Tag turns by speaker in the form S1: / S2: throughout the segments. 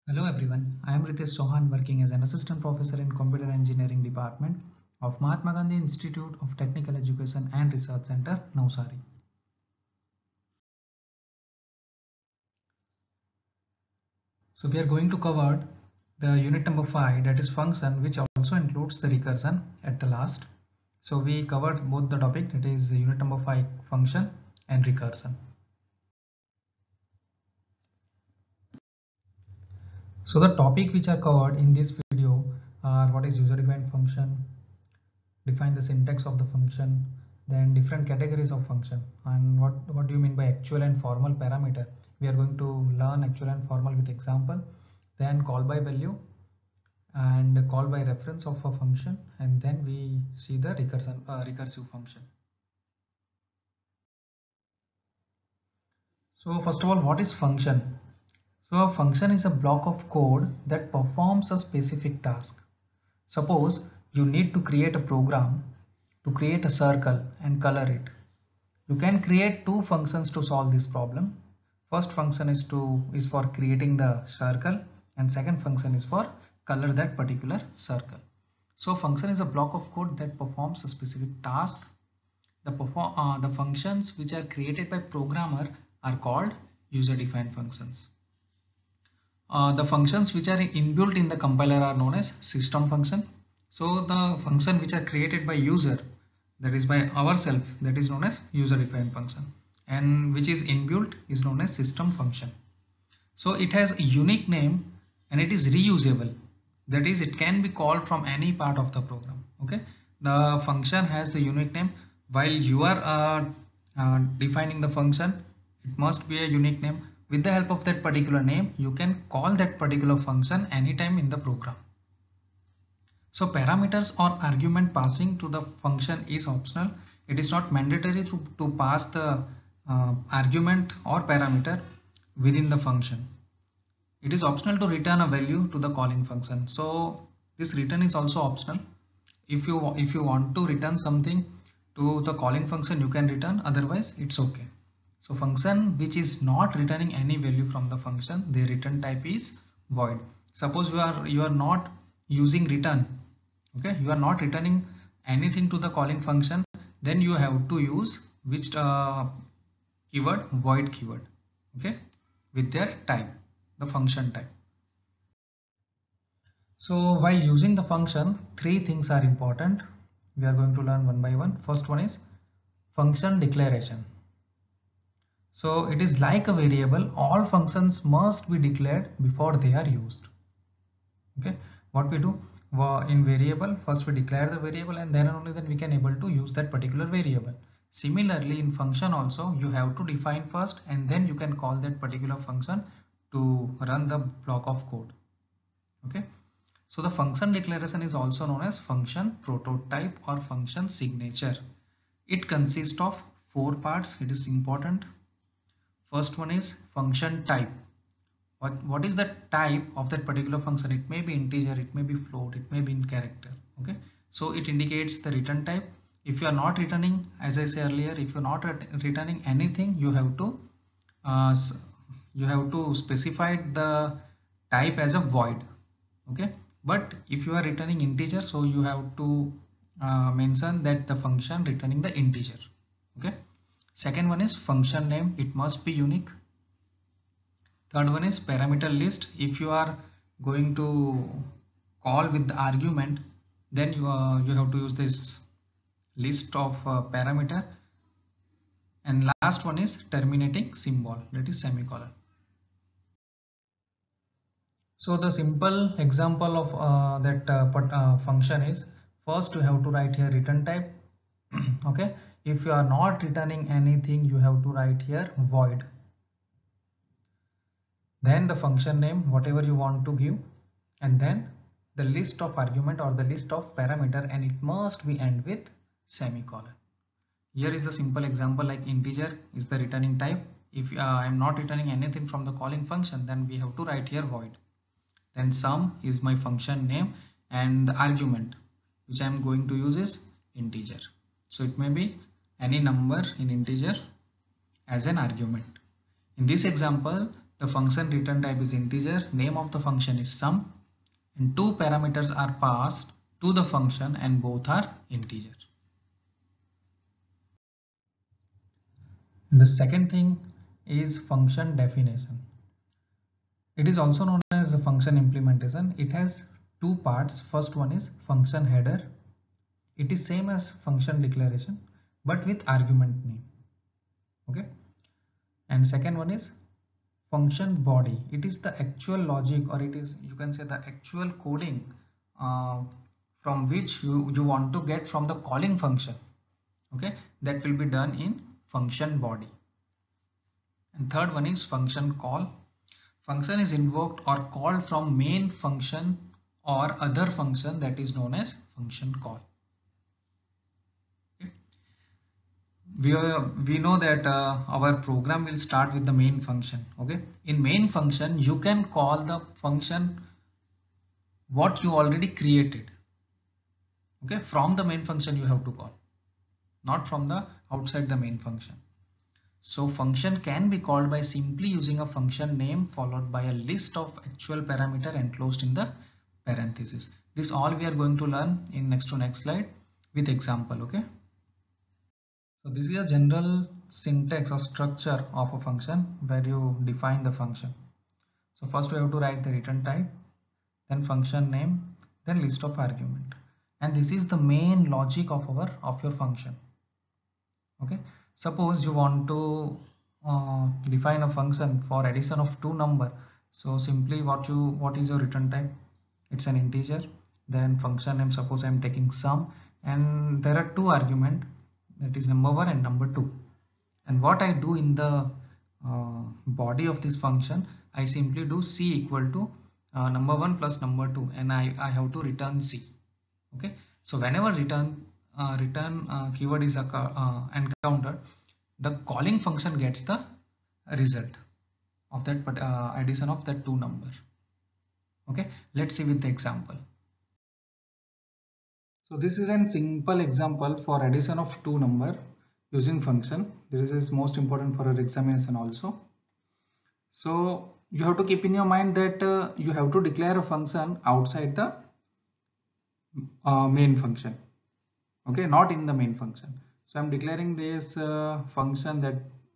S1: Hello everyone, I am Ritesh Sohan working as an assistant professor in computer engineering department of Mahatma Gandhi Institute of Technical Education and Research Center, Navsari. So we are going to cover the unit number 5, that is function, which also includes the recursion at the last. So we covered both the topic, that is unit number 5 function and recursion. So the topic which are covered in this video are what is user defined function, define the syntax of the function, then different categories of function, and what do you mean by actual and formal parameter. We are going to learn actual and formal with example, then call by value and call by reference of a function, and then we see the recursive function. So first of all, what is function? So a function is a block of code that performs a specific task. Suppose you need to create a program to create a circle and color it. You can create two functions to solve this problem. First function is for creating the circle, and second function is for color that particular circle. So function is a block of code that performs a specific task. The functions which are created by programmer are called user defined functions. The functions which are inbuilt in the compiler are known as system function. So the function which are created by user, that is by ourselves, that is known as user defined function, and which is inbuilt is known as system function. So it has a unique name and it is reusable, that is it can be called from any part of the program. Okay, the function has the unique name. While you are defining the function, it must be a unique name. With the help of that particular name, you can call that particular function anytime in the program. So parameters or argument passing to the function is optional. It is not mandatory to pass the argument or parameter within the function. It is optional to return a value to the calling function. So this return is also optional. If you want to return something to the calling function, you can return, otherwise it's okay. So function which is not returning any value from the function, the return type is void. Suppose you are not using return, okay, you are not returning anything to the calling function, then you have to use which keyword, void keyword, okay, with their type, the function type. So while using the function, three things are important. We are going to learn one by one. First one is function declaration. So it is like a variable. All functions must be declared before they are used. Okay, what we do in variable, first we declare the variable and then only then we can able to use that particular variable. Similarly in function also, you have to define first and then you can call that particular function to run the block of code. Okay, so the function declaration is also known as function prototype or function signature. It consists of 4 parts. It is important. First one is function type. What is the type of that particular function? It may be integer, it may be float, it may be in character. Okay, so it indicates the return type. If you are not returning, as I said earlier, if you're not returning anything, you have to specify the type as a void. Okay, but if you are returning integer, so you have to mention that the function returning the integer. Okay, second one is function name. It must be unique. Third one is parameter list. If you are going to call with the argument, then you have to use this list of parameter. And last one is terminating symbol, that is semicolon. So the simple example of that function is, first you have to write here return type. Okay, if you are not returning anything, you have to write here void. Then the function name, whatever you want to give, and then the list of argument or the list of parameter, and it must be end with semicolon. Here is the simple example, like integer is the returning type. If I am not returning anything from the calling function, then we have to write here void. Then sum is my function name, and the argument which I am going to use is integer. So it may be any number in integer as an argument. In this example, The function return type is integer, name of the function is sum, and two parameters are passed to the function and both are integer. The second thing is function definition. It is also known as a function implementation. It has two parts. First one is function header. It is same as function declaration but with argument name. Okay. And second one is function body. It is the actual logic, or it is, you can say, the actual coding from which you want to get from the calling function. Okay, that will be done in function body. And third one is function call. Function is invoked or called from main function or other function, that is known as function call. Okay. We know that our program will start with the main function. Okay, in main function you can call the function what you already created. Okay, from the main function you have to call, not from the outside the main function. So function can be called by simply using a function name followed by a list of actual parameter enclosed in the parenthesis. This all we are going to learn in next to next slide with example. Okay. So this is a general syntax or structure of a function where you define the function. So first we have to write the return type, then function name, then list of argument, and this is the main logic of your function. Okay. Suppose you want to define a function for addition of two number. So simply what is your return type? It's an integer. Then function name, suppose I'm taking sum, and there are two argument, that is number 1 and number 2. And what I do in the body of this function, I simply do c equal to number 1 plus number 2, and I have to return c. Okay. So whenever return keyword is encountered, the calling function gets the result of that addition of that two number. Okay, let's see with the example. So this is a simple example for addition of two number using function. This is most important for our examination also. So you have to keep in your mind that you have to declare a function outside the main function. Okay, not in the main function. So I'm declaring this function that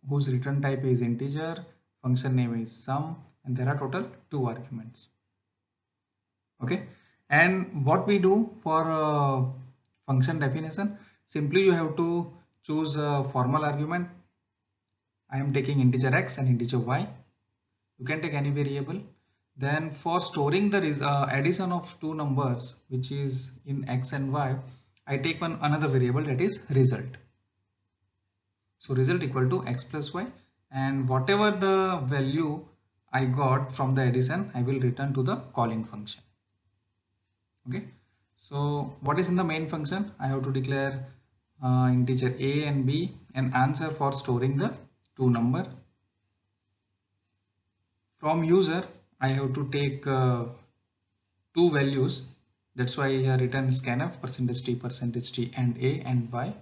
S1: whose return type is integer, function name is sum, and there are total two arguments. Okay, and what we do for function definition, simply you have to choose a formal argument. I am taking integer x and integer y. You can take any variable. Then for storing the addition of two numbers, which is in x and y, I take another variable, that is result. So result equal to x plus y, and whatever the value I got from the addition, I will return to the calling function. Okay, so what is in the main function? I have to declare integer a and b, and answer for storing the two number. From user, I have to take two values. That's why here return scanf %t, and a and y.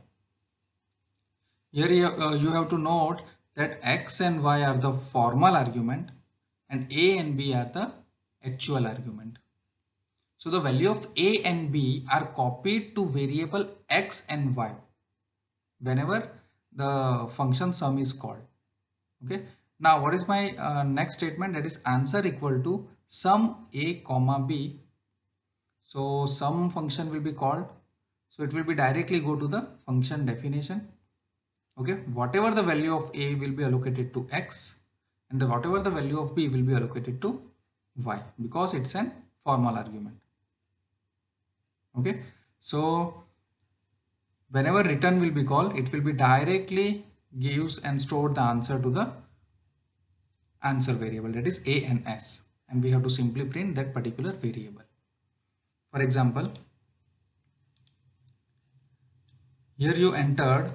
S1: Here you have to note that x and y are the formal argument and a and b are the actual argument. So the value of a and b are copied to variable x and y whenever the function sum is called. Okay. Now what is my next statement? That is answer equal to sum a comma b. So sum function will be called. So it will be directly go to the function definition. Okay, whatever the value of a will be allocated to x, and whatever the value of b will be allocated to y, because it's an formal argument. Okay, so whenever return will be called, it will be directly gives and store the answer to the answer variable, that is a and s, and we have to simply print that particular variable. For example, here you entered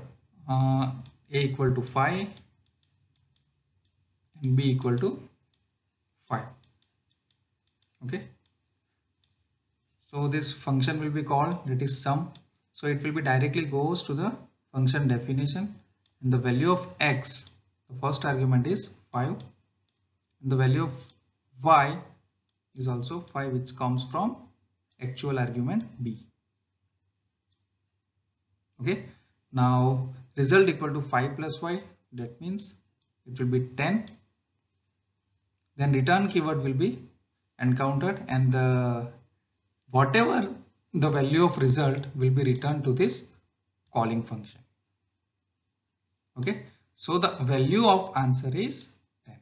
S1: a equal to 5 and b equal to 5. Okay, so this function will be called, that is sum. So it will be directly goes to the function definition, and the value of x, the first argument is 5, and the value of y is also 5, which comes from actual argument b. Okay, now result equal to 5 plus y, that means it will be 10. Then return keyword will be encountered, and the whatever the value of result will be returned to this calling function. Okay, so the value of answer is 10.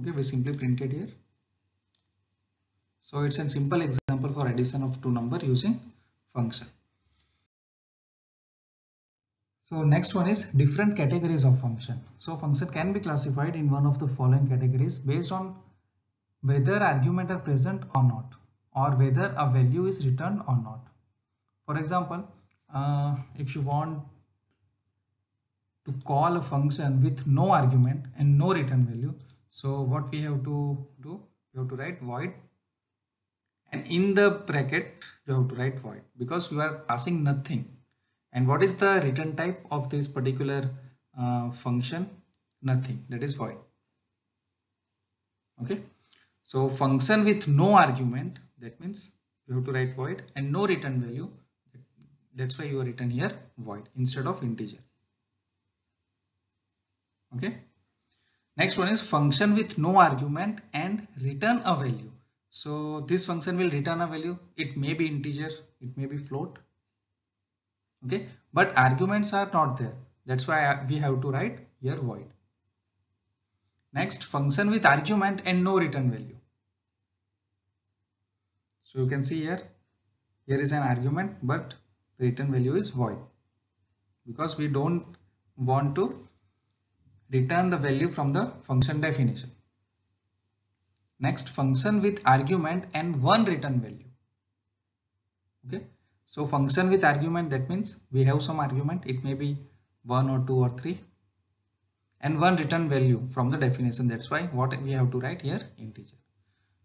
S1: Okay, we simply printed here. So it's a simple example for addition of two numbers using function. So next one is different categories of function. So function can be classified in one of the following categories based on whether argument are present or not, or whether a value is returned or not. For example, if you want to call a function with no argument and no return value, so what we have to do, we have to write void, and in the bracket you have to write void, because you are passing nothing. And what is the return type of this particular function? Nothing, that is void. Okay, so function with no argument, that means you have to write void, and no return value, that's why you are written here void instead of integer. Okay, next one is function with no argument and return a value. So this function will return a value. It may be integer, it may be float. Okay, but arguments are not there, that's why we have to write here void. Next, function with argument and no return value. So you can see here is an argument, but the return value is void, because we don't want to return the value from the function definition. Next, function with argument and one return value. Okay, so function with argument, that means we have some argument, it may be 1 or 2 or 3, and one return value from the definition, that's why what we have to write here integer.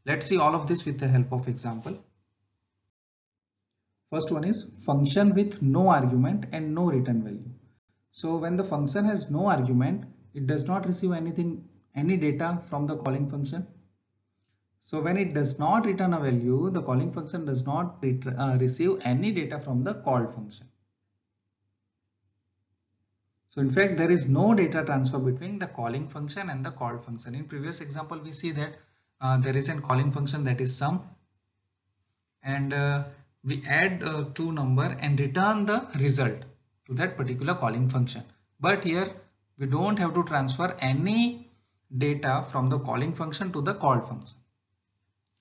S1: Let's see all of this with the help of example. First one is function with no argument and no return value. So when the function has no argument, it does not receive any data from the calling function. So when it does not return a value, the calling function does not receive any data from the called function. So in fact, there is no data transfer between the calling function and the called function. In previous example, we see that there is a calling function, that is sum, and we add two number and return the result to that particular calling function. But here we don't have to transfer any data from the calling function to the called function.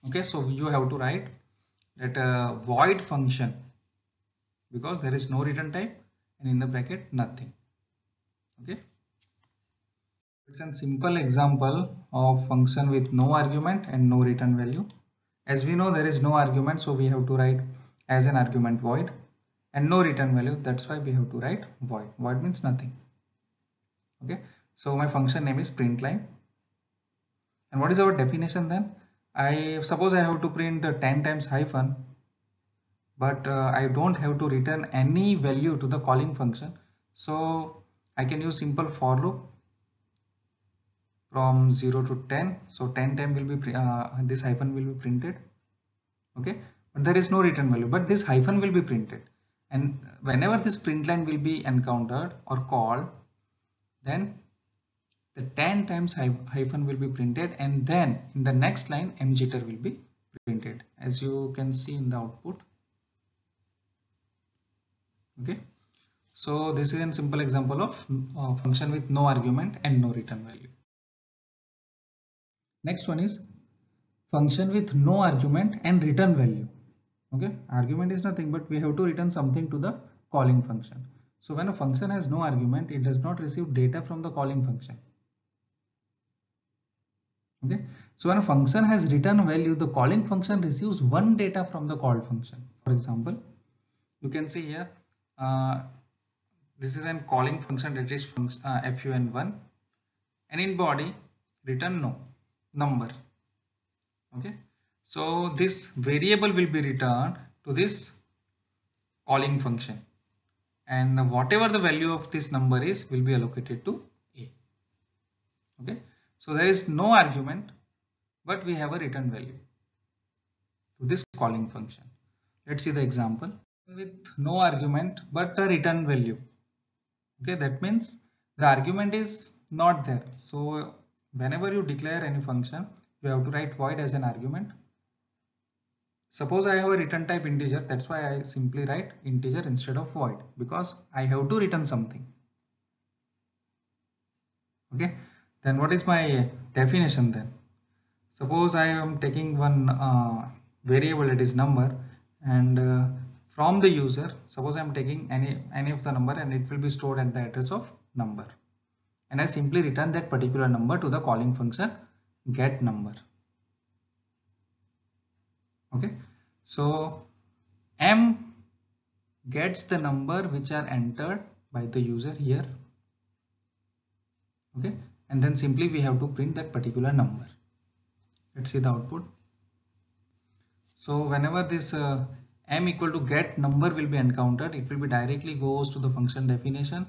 S1: Okay, so you have to write that void function, because there is no return type, and in the bracket nothing. Okay, it's a simple example of function with no argument and no return value. As we know, there is no argument, so we have to write as an argument void, and no return value, that's why we have to write void. Void means nothing. Okay, so my function name is println, and what is our definition then? I suppose I have to print 10 times hyphen, but I don't have to return any value to the calling function, so I can use simple for loop from 0 to 10. So 10 times will be this hyphen will be printed. Okay, but there is no return value, but this hyphen will be printed, and whenever this print line will be encountered or called, then the 10 times hyphen will be printed, and then in the next line mjitter will be printed, as you can see in the output. Okay, so this is a simple example of function with no argument and no return value. Next one is function with no argument and return value. Okay, argument is nothing, but we have to return something to the calling function. So when a function has no argument, it does not receive data from the calling function. Okay, so when a function has return value, the calling function receives one data from the called function. For example, you can see here this is an calling function, that is fun1, and in body return no number. Okay, so this variable will be returned to this calling function, and whatever the value of this number is will be allocated to a. Okay, so there is no argument, but we have a return value to this calling function. Let's see the example with no argument but a return value. Okay, that means the argument is not there. So whenever you declare any function, you have to write void as an argument. Suppose I have a return type integer, that's why I simply write integer instead of void, because I have to return something. Okay, then what is my definition then? Suppose I am taking one variable, that is number, and from the user, suppose I am taking any of the number and it will be stored at the address of number, and I simply return that particular number to the calling function get number. Okay, so m gets the number which are entered by the user here. Okay, and then simply we have to print that particular number. Let's see the output. So whenever this m equal to get number will be encountered, it will be directly goes to the function definition.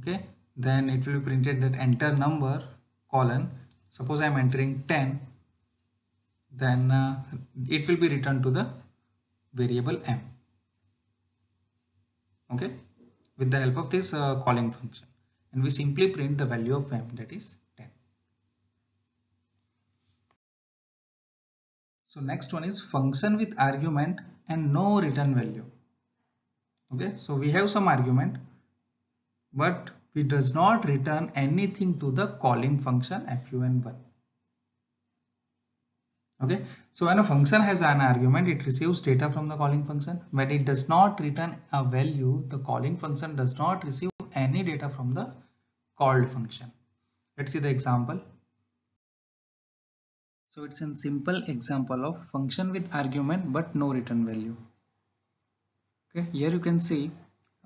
S1: Okay, then it will be printed that enter number colon. Suppose I am entering 10, then it will be returned to the variable m. Okay, with the help of this calling function, and we simply print the value of m, that is 10. So next one is function with argument and no return value. Okay, so we have some argument, but we does not return anything to the calling function fun1. Okay, so when a function has an argument, it receives data from the calling function. When it does not return a value, the calling function does not receive any data from the called function. Let's see the example. So it's a simple example of function with argument but no return value. Okay, here you can see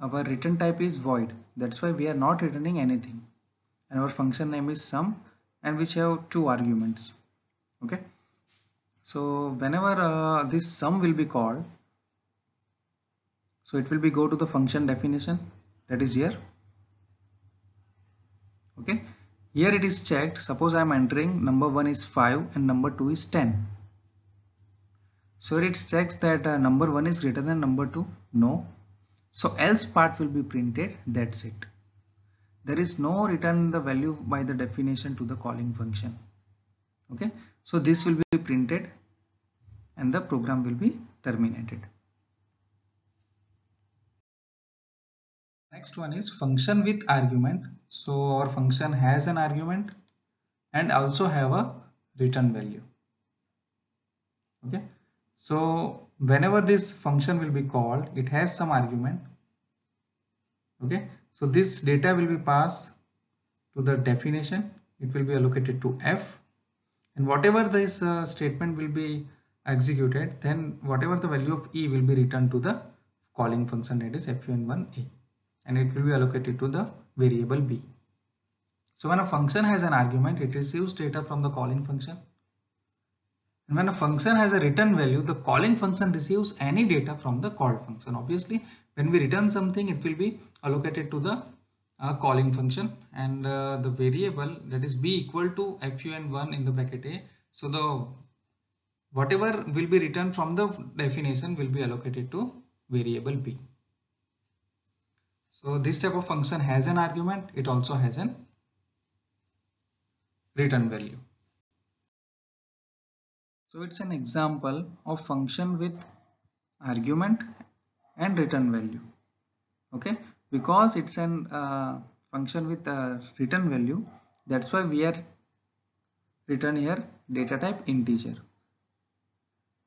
S1: our return type is void. That's why we are not returning anything. And our function name is sum, and which have two arguments. Okay, so whenever this sum will be called, so it will be go to the function definition, that is here. Okay, here it is checked. Suppose I am entering number 1 is 5 and number 2 is 10. So it checks that number 1 is greater than number 2. No. So else part will be printed. That's it. There is no return the value by the definition to the calling function. Okay, so this will be printed and the program will be terminated. Next one is function with argument. So our function has an argument and also have a return value. Okay, so whenever this function will be called, it has some argument. Okay, so this data will be passed to the definition. It will be allocated to f, and whatever this statement will be executed, then whatever the value of e will be returned to the calling function, that is fun1a, and it will be allocated to the variable b. So when a function has an argument, it receives data from the calling function, and when a function has a return value, the calling function receives any data from the called function. Obviously, when we return something, it will be allocated to the calling function, and the variable, that is b equal to fun1 in the bracket a. So the whatever will be returned from the definition will be allocated to variable b. So this type of function has an argument. It also has an return value. So it's an example of function with argument and return value. Okay, because it's an function with a return value, that's why we are return here data type integer.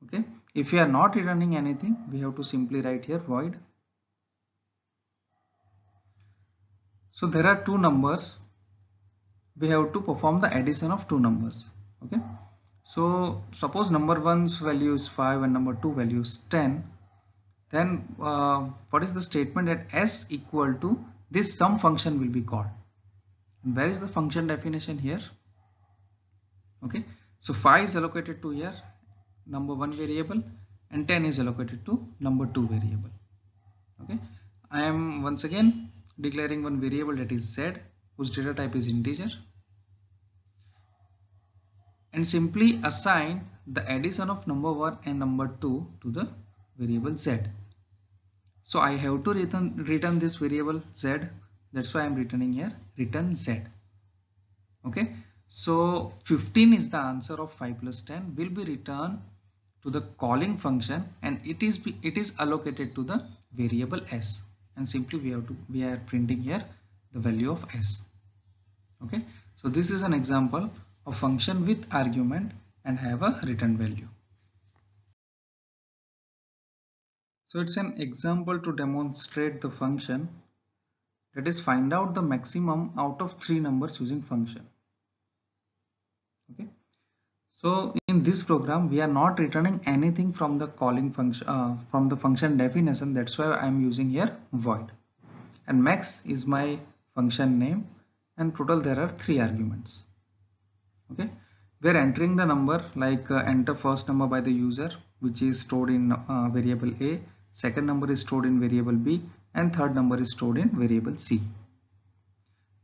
S1: Okay, if we are not returning anything, we have to simply write here void. So there are two numbers. We have to perform the addition of two numbers. Okay, so suppose number 1's value is 5 and number 2 value is 10. Then what is the statement? That s equal to this sum function will be called. And where is the function definition here? Okay, so 5 is allocated to here number 1 variable, and 10 is allocated to number 2 variable. Okay, I am once again declaring one variable, that is z, whose data type is integer, and simply assign the addition of number 1 and number 2 to the variable z. So I have to return this variable z. That's why I am returning here return z. Okay, so 15 is the answer of 5 plus 10 will be returned to the calling function, and it is allocated to the variable s, and simply we are printing here the value of s. Okay, so this is an example of function with argument and have a return value. So it's an example to demonstrate the function, that is find out the maximum out of 3 numbers using function. Okay, so in this program we are not returning anything from the calling function, from the function definition. That's why I am using here void, and max is my function name, and total there are 3 arguments. Okay, we are entering the number like enter first number by the user, which is stored in variable a, second number is stored in variable b, and third number is stored in variable c.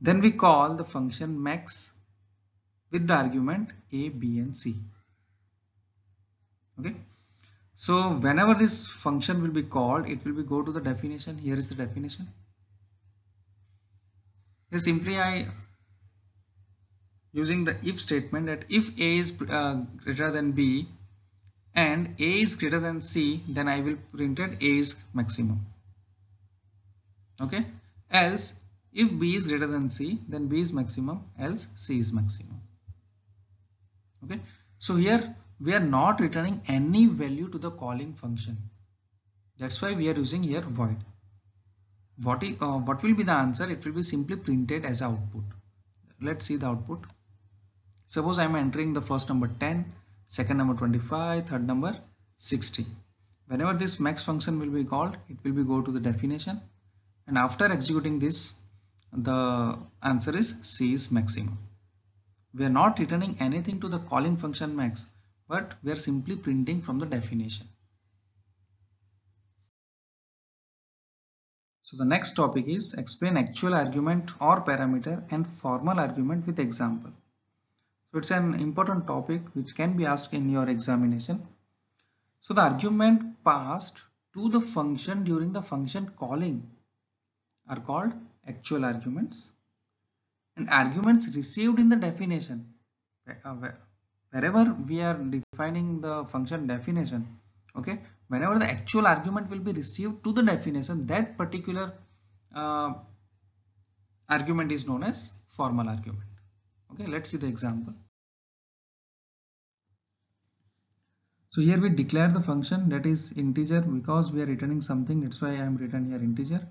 S1: Then we call the function max with the argument a, b and c. Okay, so whenever this function will be called, it will be go to the definition. Here is the definition. Here simply I using the if statement, that if a is greater than b and a is greater than c, then I will print it a is maximum. Okay, else if b is greater than c, then b is maximum, else c is maximum. Okay, so here we are not returning any value to the calling function. That's why we are using here void. What will be the answer? It will be simply printed as output. Let's see the output. Suppose I am entering the first number 10, second number 25, third number 60. Whenever this max function will be called, it will be go to the definition, and after executing this, the answer is c is maximum. We are not returning anything to the calling function max, but we are simply printing from the definition. So the next topic is explain actual argument or parameter and formal argument with example. So it's an important topic which can be asked in your examination. So the argument passed to the function during the function calling are called actual arguments, and arguments received in the definition, wherever we are defining the function definition, okay, whenever the actual argument will be received to the definition, that particular argument is known as formal argument. Okay, let's see the example. So here we declare the function, that is integer, because we are returning something, that's why I am written here integer.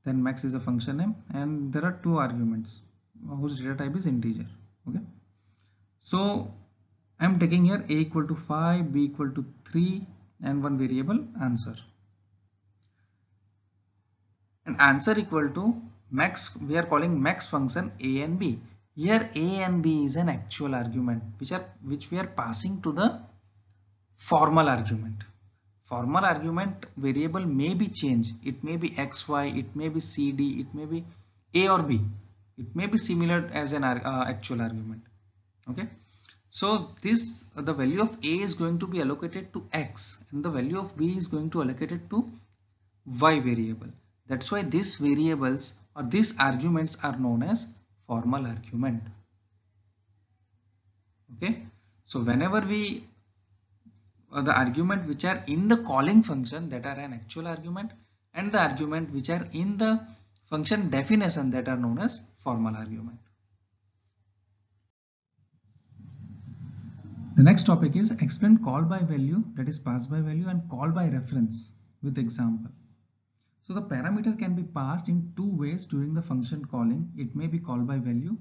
S1: Then max is a function name, and there are 2 arguments whose data type is integer. Okay, so I am taking here a equal to 5, b equal to 3, and one variable answer, and answer equal to max. We are calling max function a and b. Here a and b is an actual argument which we are passing to the formal argument. Formal argument variable may be changed. It may be xy, it may be cd, it may be a or b. It may be similar as an actual argument. Okay, so this the value of a is going to be allocated to x, and the value of b is going to allocated to y variable. That's why these variables or these arguments are known as formal argument. Okay, so whenever we the argument which are in the calling function, that are an actual argument, and the argument which are in the function definition, that are known as formal argument. The next topic is explain call by value, that is pass by value, and call by reference with example. So the parameter can be passed in 2 ways during the function calling. It may be called by value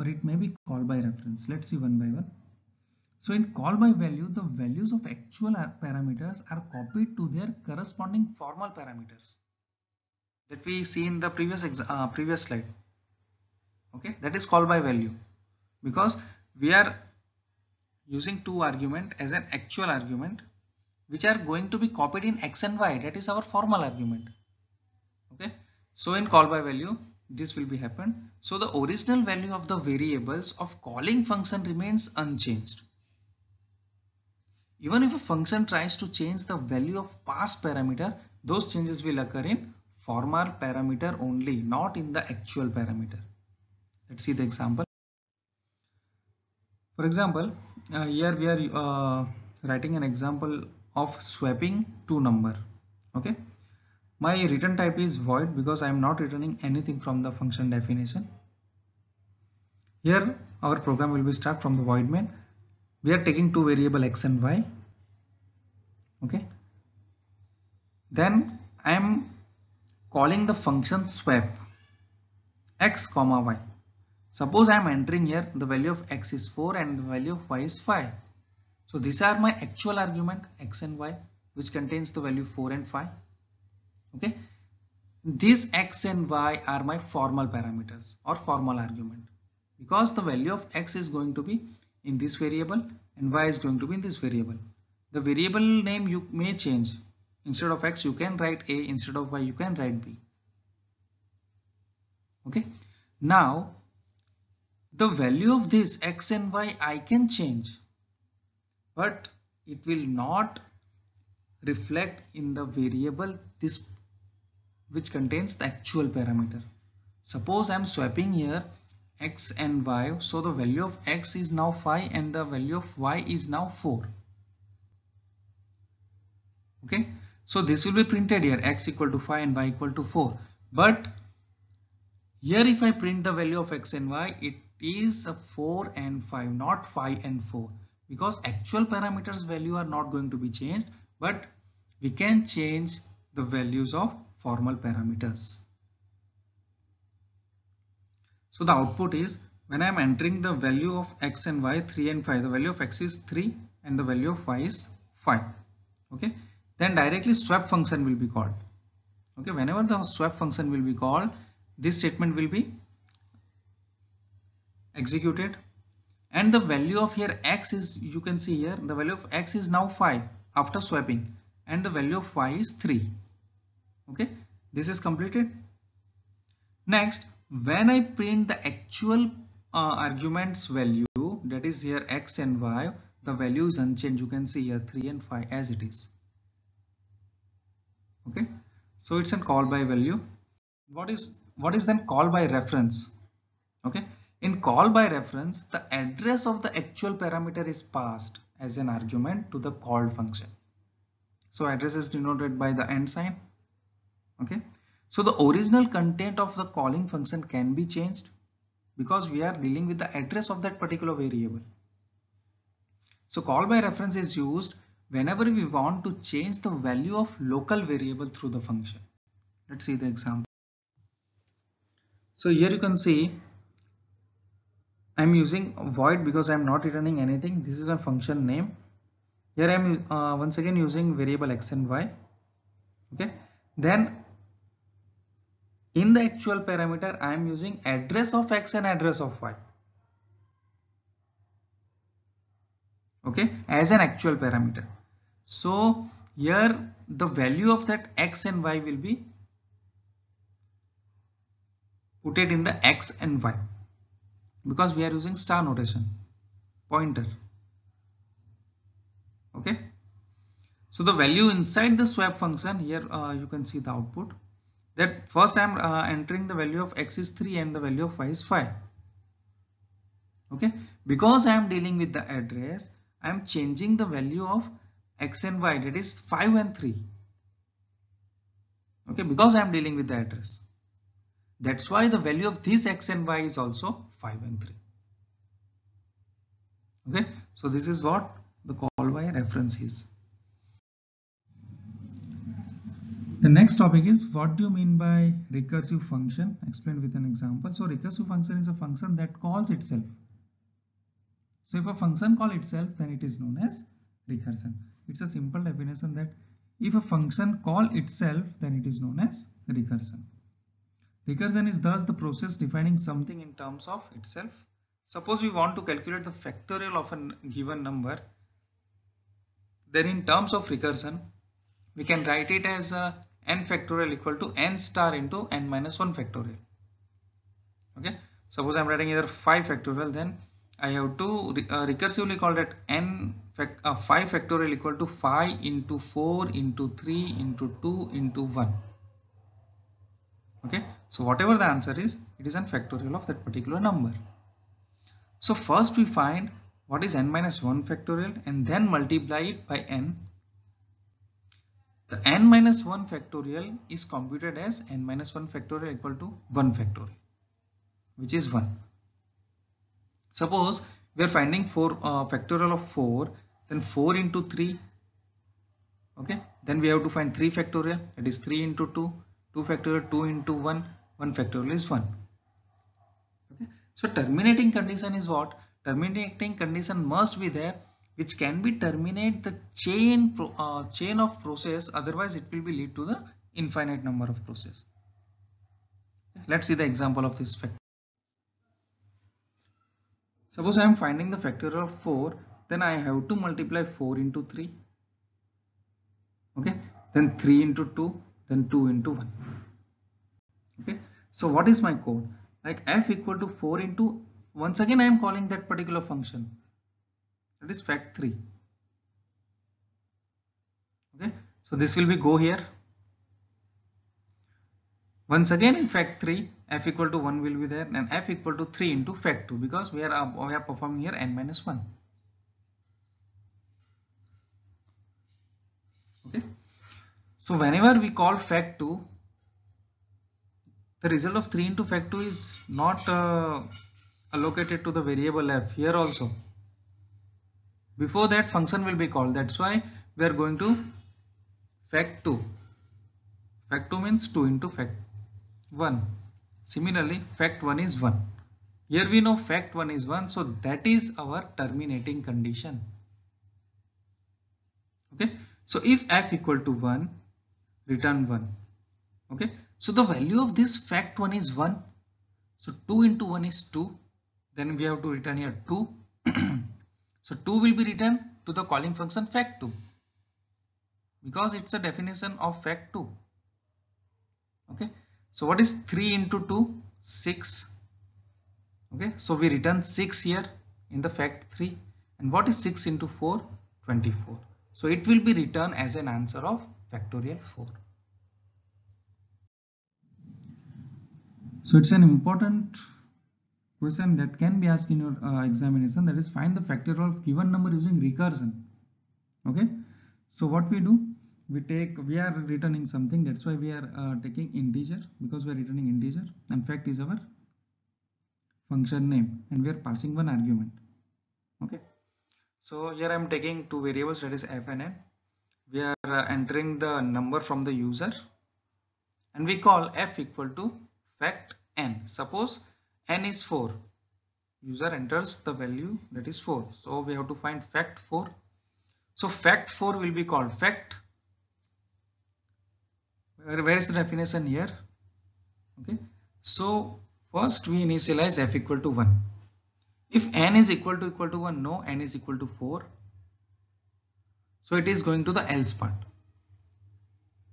S1: or it may be called by reference. Let's see one by one. So in call by value, the values of actual parameters are copied to their corresponding formal parameters that we see in the previous slide. Okay, that is call by value, because we are using 2 argument as an actual argument which are going to be copied in x and y. That is our formal argument. Okay, so in call by value this will be happen. So the original value of the variables of calling function remains unchanged. Even if a function tries to change the value of past parameter, those changes will occur in formal parameter only, not in the actual parameter. Let's see the example. For example, here we are writing an example of swapping two number. Okay, my return type is void because I am not returning anything from the function definition. Here our program will be start from the void main. We are taking two variable x and y. Okay, then I am calling the function swap x comma y. Suppose I am entering here the value of x is 4 and the value of y is 5. So these are my actual argument x and y, which contains the value 4 and 5. Okay, these x and y are my formal parameters or formal argument, because the value of x is going to be in this variable and y is going to be in this variable. The variable name you may change. Instead of x you can write a, instead of y you can write b. Okay, now the value of this x and y I can change, but it will not reflect in the variable this which contains the actual parameter. Suppose I am swapping here x and y, so the value of x is now 5 and the value of y is now 4. Okay, so this will be printed here, x equal to 5 and y equal to 4. But here if I print the value of x and y, it is 4 and 5, not 5 and 4, because actual parameters value are not going to be changed, but we can change the values of formal parameters. So the output is, when I am entering the value of x and y 3 and 5, the value of x is 3 and the value of y is 5. Okay, then directly swap function will be called. Okay, whenever the swap function will be called, this statement will be executed, and the value of here x is, you can see here the value of x is now 5 after swapping and the value of y is 3. Okay, this is completed. Next, when I print the actual arguments value, that is here x and y, the value is unchanged. You can see here 3 and 5 as it is. Okay, so it's a call by value. What is then call by reference? Okay, in call by reference, the address of the actual parameter is passed as an argument to the called function. So address is denoted by the and sign. Okay, so the original content of the calling function can be changed because we are dealing with the address of that particular variable. So call by reference is used whenever we want to change the value of local variable through the function. Let's see the example. So here you can see I'm using void because I'm not returning anything. This is a function name. Here I'm once again using variable x and y. Okay, then in the actual parameter I am using address of x and address of y. Okay, as an actual parameter. So here the value of that x and y will be put it in the x and y, because we are using star notation, pointer. Okay, so the value inside the swap function, here you can see the output, that first I am entering the value of x is 3 and the value of y is 5. Okay, because I am dealing with the address, I am changing the value of x and y, that is 5 and 3. Okay, because I am dealing with the address. That's why the value of this x and y is also 5 and 3. Okay, so this is what the call by reference is. The next topic is, what do you mean by recursive function? Explained with an example. So recursive function is a function that calls itself. So if a function calls itself, then it is known as recursion. It's a simple definition that if a function calls itself, then it is known as recursion. Recursion is thus the process defining something in terms of itself. Suppose we want to calculate the factorial of a given number, then in terms of recursion, we can write it as n factorial equal to n star into n minus 1 factorial. Okay, suppose I am writing either 5 factorial, then I have to recursively call that n 5 factorial equal to 5 into 4 into 3 into 2 into 1. Okay, so whatever the answer is, it is a factorial of that particular number. So first we find what is n minus 1 factorial and then multiply it by n. The n minus 1 factorial is computed as n minus 1 factorial equal to 1 factorial, which is 1. Suppose we are finding factorial of 4, then 4 into 3. Okay, then we have to find 3 factorial, that is 3 into 2, 2 factorial, 2 into 1, 1 factorial is 1. Okay, so terminating condition is what? Terminating condition must be there which can be terminate the chain of process, otherwise it will be lead to the infinite number of process. Let's see the example of this factor. Suppose I am finding the factorial of 4, then I have to multiply 4 into 3. Okay, then 3 into 2, then 2 into 1. Okay, so what is my code? Like f equal to 4 into, once again I am calling that particular function, that is fact3. Okay, so this will be go here. Once again in fact3, f equal to 1 will be there, and f equal to 3 into fact2, because we are performing here n minus 1. Okay, so whenever we call fact2, the result of 3 into fact2 is not allocated to the variable f here also. Before that function will be called, that's why we are going to fact2. Fact2 means 2 into fact1. Similarly fact1 is 1. Here we know fact1 is 1, so that is our terminating condition. Okay, so if f equal to 1, return 1. Okay, so the value of this fact1 is 1, so 2 into 1 is 2, then we have to return here 2. So 2 will be returned to the calling function fact2, because it's a definition of fact2. Okay, so what is 3 into 2? 6. Okay, so we return 6 here in the fact3, and what is 6 into 4? 24. So it will be returned as an answer of factorial 4. So it's an important question that can be asked in your examination, that is find the factorial of given number using recursion. Okay, so what we do, we are returning something, that's why we are taking integer, because we are returning integer, and fact is our function name, and we are passing one argument. Okay, so here I am taking two variables, that is f and n. We are entering the number from the user, and we call f equal to fact n. Suppose n is 4, user enters the value, that is 4, so we have to find fact 4. So fact 4 will be called fact. Where is the definition here? Okay, so first we initialize f equal to 1. If n is equal to 1, no, n is equal to 4, so it is going to the else part.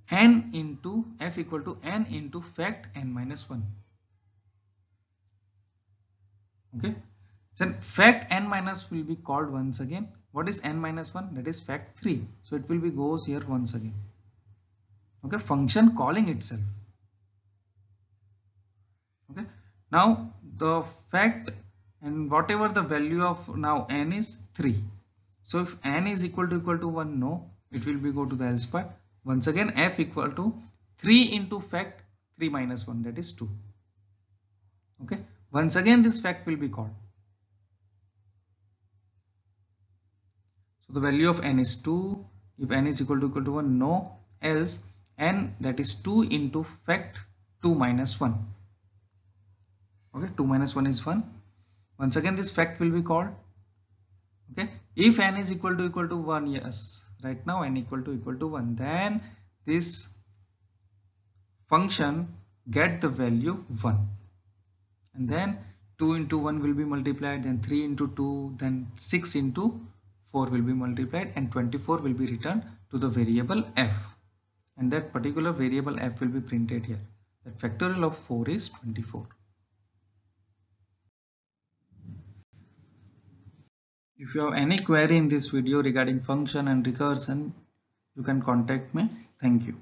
S1: N into f equal to n into fact n minus 1. Okay, then fact n minus will be called once again. What is n minus 1? That is fact 3. So it will be goes here once again. Okay, function calling itself. Okay, now the fact and whatever the value of now n is 3. So if n is equal to 1, no, it will be go to the else part. Once again f equal to 3 into fact 3 minus 1, that is 2. Okay, once again this fact will be called. So the value of n is 2. If n is equal to 1, no, else n, that is 2 into fact 2 minus 1. Okay, 2 minus 1 is 1. Once again this fact will be called. Okay, if n is equal to 1, yes, right now n equal to 1, then this function get the value 1, and then 2 into 1 will be multiplied, then 3 into 2, then 6 into 4 will be multiplied, and 24 will be returned to the variable f, and that particular variable f will be printed here. The factorial of 4 is 24.
S2: If you have any query in this video regarding function and recursion, you can contact me. Thank you.